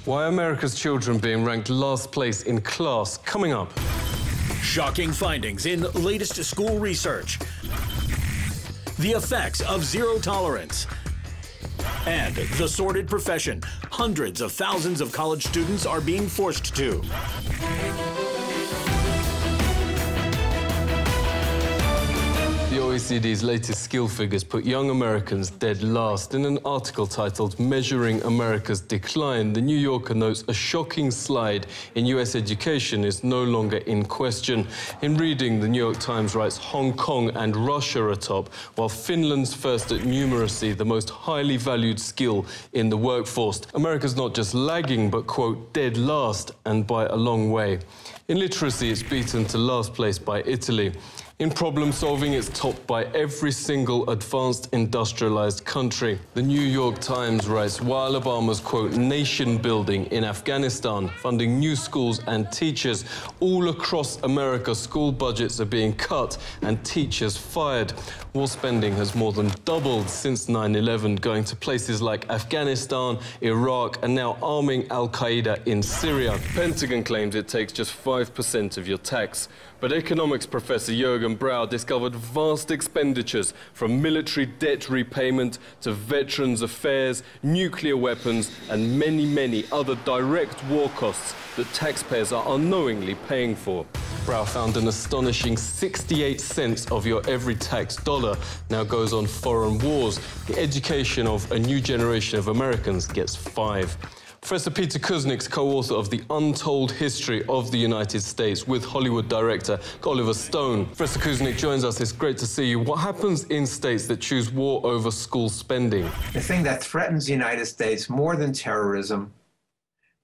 Why are America's children being ranked last place in class? Coming up. Shocking findings in latest school research. The effects of zero tolerance. And the sordid profession hundreds of thousands of college students are being forced to. The OECD's latest skill figures put young Americans dead last. In an article titled Measuring America's Decline, The New Yorker notes a shocking slide in US education is no longer in question. In reading, The New York Times writes Hong Kong and Russia are top, while Finland's first at numeracy, the most highly valued skill in the workforce. America's not just lagging, but, quote, dead last, and by a long way. In literacy, it's beaten to last place by Italy. In problem-solving, it's topped by every single advanced industrialized country. The New York Times writes, while Obama's, quote, nation-building in Afghanistan, funding new schools and teachers, all across America, school budgets are being cut and teachers fired. War spending has more than doubled since 9/11, going to places like Afghanistan, Iraq, and now arming al-Qaeda in Syria. Pentagon claims it takes just 5% of your tax. But economics professor Jürgen Brau discovered vast expenditures from military debt repayment to veterans affairs, nuclear weapons, and many, many other direct war costs that taxpayers are unknowingly paying for. Brau found an astonishing 68 cents of your every tax dollar now goes on foreign wars. The education of a new generation of Americans gets 5. Professor Peter Kuznick's co-author of The Untold History of the United States with Hollywood director Oliver Stone. Professor Kuznick joins us. It's great to see you. What happens in states that choose war over school spending? The thing that threatens the United States more than terrorism,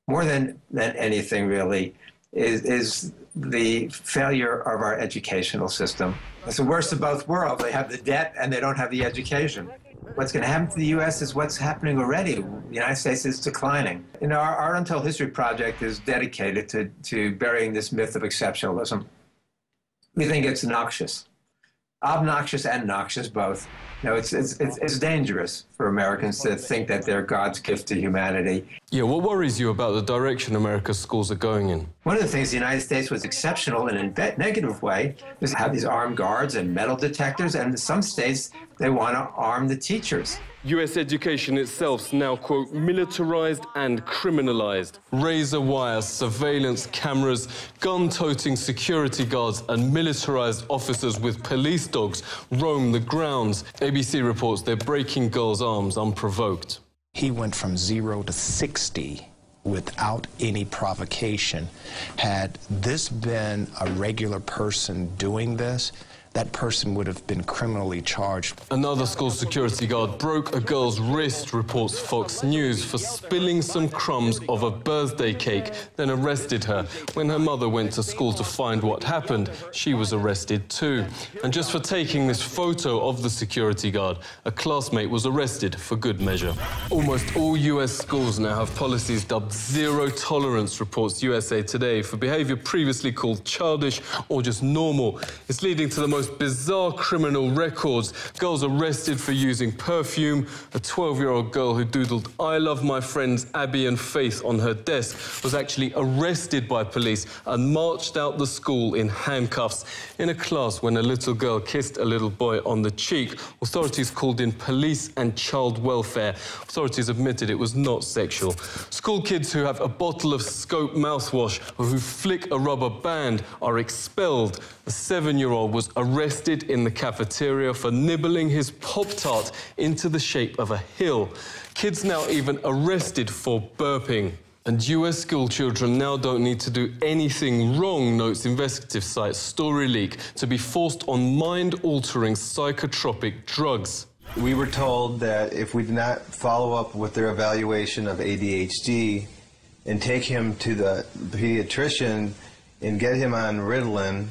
more than anything really, is the failure of our educational system. It's the worst of both worlds. They have the debt and they don't have the education. What's going to happen to the U.S. is what's happening already. The United States is declining. You know, our Untold History project is dedicated to burying this myth of exceptionalism. We think it's noxious. Obnoxious and noxious, both. You know, it's dangerous for Americans to think that they're God's gift to humanity. Yeah, what worries you about the direction America's schools are going in? One of the things the United States was exceptional in a negative way is have these armed guards and metal detectors, and in some states, they want to arm the teachers. US education itself's now, quote, militarized and criminalized. Razor wire, surveillance cameras, gun-toting security guards and militarized officers with police dogs roam the grounds. ABC reports they're breaking girls' arms unprovoked. He went from 0 to 60 without any provocation. Had this been a regular person doing this, that person would have been criminally charged. Another school security guard broke a girl's wrist, reports Fox News, for spilling some crumbs of a birthday cake, then arrested her. When her mother went to school to find what happened, she was arrested too. And just for taking this photo of the security guard, a classmate was arrested for good measure. Almost all US schools now have policies dubbed zero tolerance, reports USA Today, for behavior previously called childish or just normal. It's leading to the most bizarre criminal records. Girls arrested for using perfume. A 12-year-old girl who doodled "I love my friends Abby and Faith" on her desk was actually arrested by police and marched out the school in handcuffs. In a class when a little girl kissed a little boy on the cheek, authorities called in police and child welfare. Authorities admitted it was not sexual. School kids who have a bottle of Scope mouthwash or who flick a rubber band are expelled. A 7-year-old was arrested in the cafeteria for nibbling his Pop-Tart into the shape of a hill. Kids now even arrested for burping. And US school children now don't need to do anything wrong, notes investigative site StoryLeak, to be forced on mind-altering psychotropic drugs. We were told that if we did not follow up with their evaluation of ADHD and take him to the pediatrician and get him on Ritalin,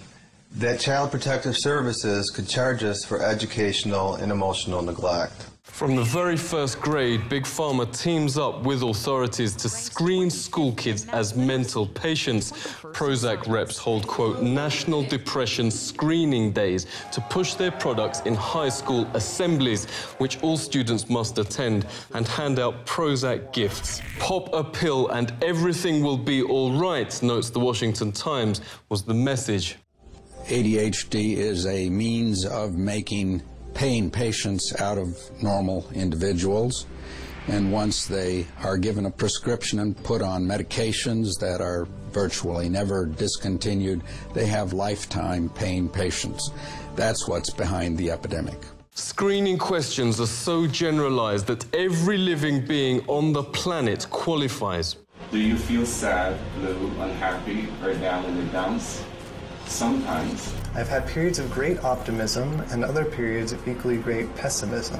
that Child Protective Services could charge us for educational and emotional neglect. From the very first grade, Big Pharma teams up with authorities to screen school kids as mental patients. Prozac reps hold, quote, National Depression Screening Days to push their products in high school assemblies, which all students must attend, and hand out Prozac gifts. Pop a pill and everything will be all right, notes the Washington Times, was the message. ADHD is a means of making paying patients out of normal individuals, and once they are given a prescription and put on medications that are virtually never discontinued, they have lifetime paying patients. That's what's behind the epidemic. Screening questions are so generalized that every living being on the planet qualifies. Do you feel sad, blue, unhappy, or down in the dumps? Sometimes. I've had periods of great optimism and other periods of equally great pessimism.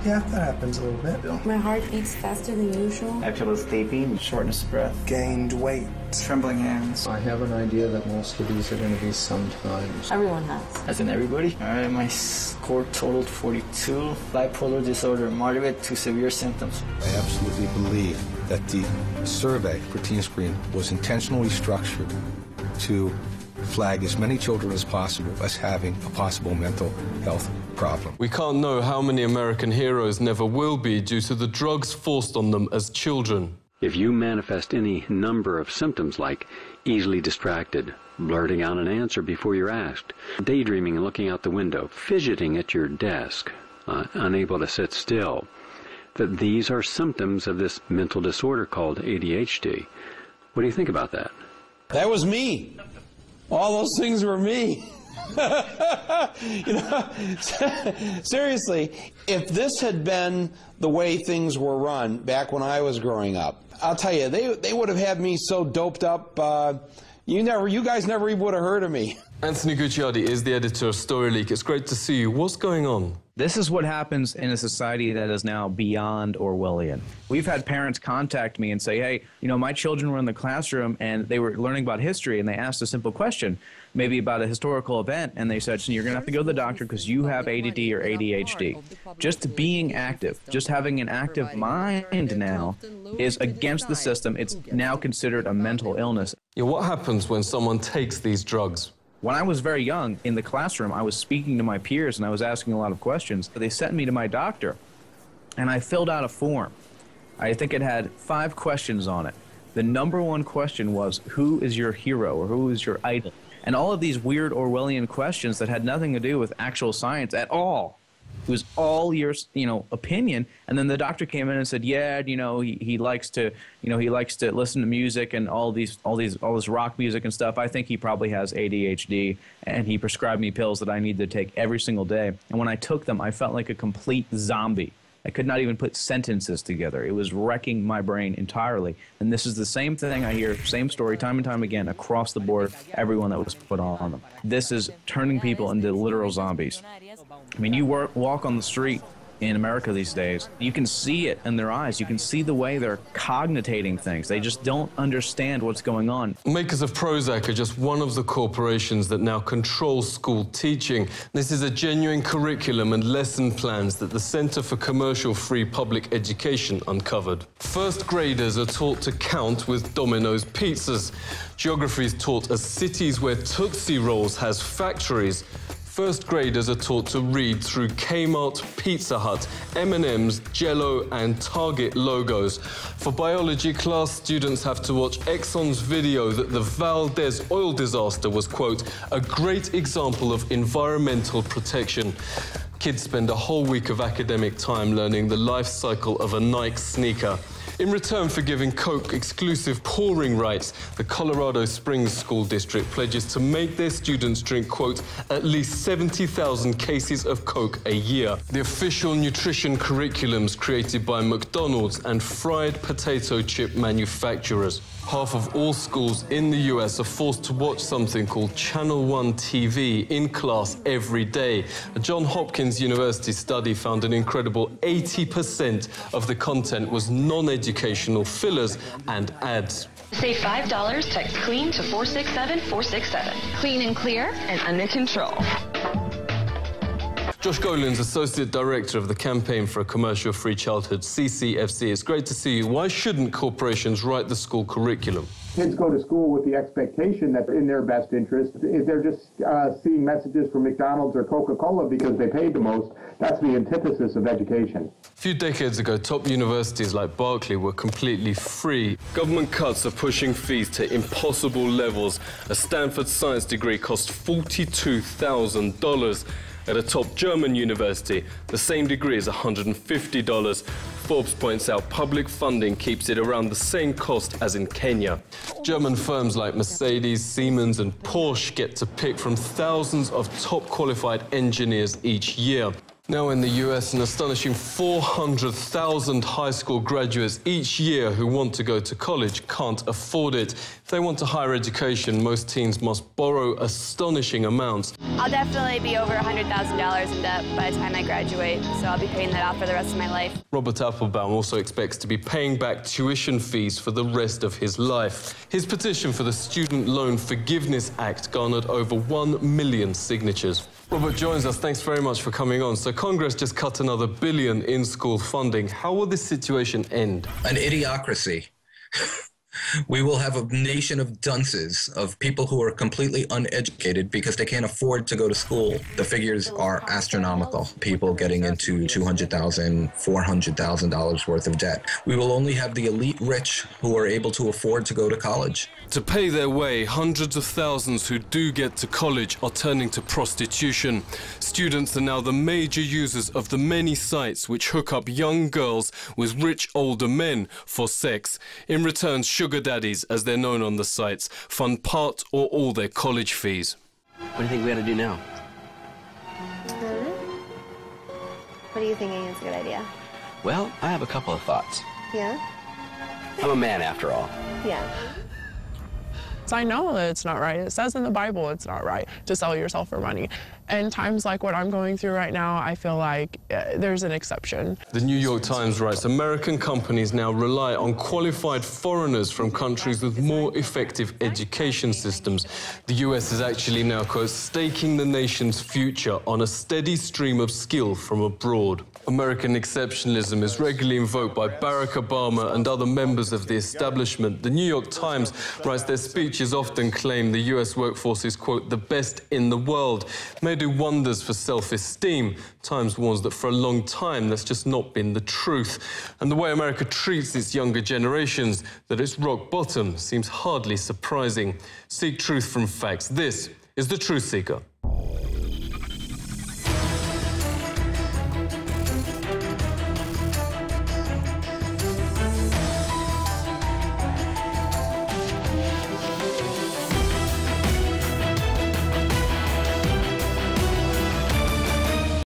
Yeah, that happens a little bit. My heart beats faster than usual. I feel sleepy, shortness of breath. Gained weight. Trembling hands. I have an idea that most of these are going to be sometimes. Everyone has. As in everybody? My score totaled 42. Bipolar disorder, moderate to severe symptoms. I absolutely believe that the survey for Teen Screen was intentionally structured to flag as many children as possible as having a possible mental health problem. We can't know how many American heroes never will be due to the drugs forced on them as children. If you manifest any number of symptoms like easily distracted, blurting out an answer before you're asked, daydreaming and looking out the window, fidgeting at your desk, unable to sit still, that these are symptoms of this mental disorder called ADHD. What do you think about that? That was me. All those things were me. You know, seriously, if this had been the way things were run back when I was growing up, I'll tell you, they would have had me so doped up, you guys never even would have heard of me. Anthony Gucciardi is the editor of StoryLeak. It's great to see you. What's going on? This is what happens in a society that is now beyond Orwellian. We've had parents contact me and say, hey, you know, my children were in the classroom and they were learning about history and they asked a simple question, maybe about a historical event, and they said, so you're going to have to go to the doctor because you have ADD or ADHD. Just being active, just having an active mind now is against the system. It's now considered a mental illness. Yeah, what happens when someone takes these drugs? When I was very young, in the classroom, I was speaking to my peers and I was asking a lot of questions. They sent me to my doctor, and I filled out a form. I think it had 5 questions on it. The number 1 question was, who is your hero or who is your idol? And all of these weird Orwellian questions that had nothing to do with actual science at all. It was all your, opinion. And then the doctor came in and said, yeah, he likes to, he likes to listen to music and all this rock music and stuff. I think he probably has ADHD, and he prescribed me pills that I need to take every single day. And when I took them, I felt like a complete zombie. I could not even put sentences together. It was wrecking my brain entirely. And this is the same thing I hear, same story time and time again across the board, everyone that was put on them. This is turning people into literal zombies. I mean, you walk on the street in America these days, you can see it in their eyes. You can see the way they're cogitating things. They just don't understand what's going on. Makers of Prozac are just one of the corporations that now control school teaching. This is a genuine curriculum and lesson plans that the Center for Commercial-Free Public Education uncovered. First graders are taught to count with Domino's pizzas. Geography is taught as cities where Tootsie Rolls has factories. First graders are taught to read through Kmart, Pizza Hut, M&M's, Jell-O and Target logos. For biology class, students have to watch Exxon's video that the Valdez oil disaster was, quote, a great example of environmental protection. Kids spend a whole week of academic time learning the life cycle of a Nike sneaker. In return for giving Coke exclusive pouring rights, the Colorado Springs School District pledges to make their students drink, quote, at least 70,000 cases of Coke a year. The official nutrition curriculums created by McDonald's and fried potato chip manufacturers. Half of all schools in the US are forced to watch something called Channel 1 TV in class every day. A Johns Hopkins University study found an incredible 80% of the content was non-educational fillers and ads. Save $5, text CLEAN to 467-467. Clean and clear and under control. Josh Golin's Associate Director of the Campaign for a Commercial-Free Childhood, CCFC. It's great to see you. Why shouldn't corporations write the school curriculum? Kids go to school with the expectation that in their best interest. If they're just seeing messages from McDonald's or Coca-Cola because they paid the most, that's the antithesis of education. A few decades ago, top universities like Berkeley were completely free. Government cuts are pushing fees to impossible levels. A Stanford science degree cost $42,000. At a top German university, the same degree is $150. Forbes points out public funding keeps it around the same cost as in Kenya. German firms like Mercedes, Siemens and Porsche get to pick from thousands of top qualified engineers each year. Now in the US, an astonishing 400,000 high school graduates each year who want to go to college can't afford it. If they want a higher education, most teens must borrow astonishing amounts. I'll definitely be over $100,000 in debt by the time I graduate, so I'll be paying that off for the rest of my life. Robert Applebaum also expects to be paying back tuition fees for the rest of his life. His petition for the Student Loan Forgiveness Act garnered over 1 million signatures. Robert joins us. Thanks very much for coming on. So Congress just cut another $1 billion in school funding. How will this situation end? An idiocracy. We will have a nation of dunces, of people who are completely uneducated because they can't afford to go to school. The figures are astronomical. People getting into $200,000, $400,000 worth of debt. We will only have the elite rich who are able to afford to go to college. To pay their way, hundreds of thousands who do get to college are turning to prostitution. Students are now the major users of the many sites which hook up young girls with rich older men for sex. In return, sugar daddies, as they're known on the sites, fund part or all their college fees. What do you think we ought to do now? What are you thinking is a good idea? Well, I have a couple of thoughts. Yeah? I'm a man after all. Yeah. So I know that it's not right. It says in the Bible it's not right to sell yourself for money. And times like what I'm going through right now, I feel like there's an exception. The New York Times writes, American companies now rely on qualified foreigners from countries with more effective education systems. The US is actually now, quote, staking the nation's future on a steady stream of skill from abroad. American exceptionalism is regularly invoked by Barack Obama and other members of the establishment. The New York Times writes their speeches often claim the US workforce is, quote, the best in the world. May do wonders for self-esteem. Times warns that for a long time that's just not been the truth. And the way America treats its younger generations, that it's rock bottom, seems hardly surprising. Seek truth from facts. This is The Truth Seeker.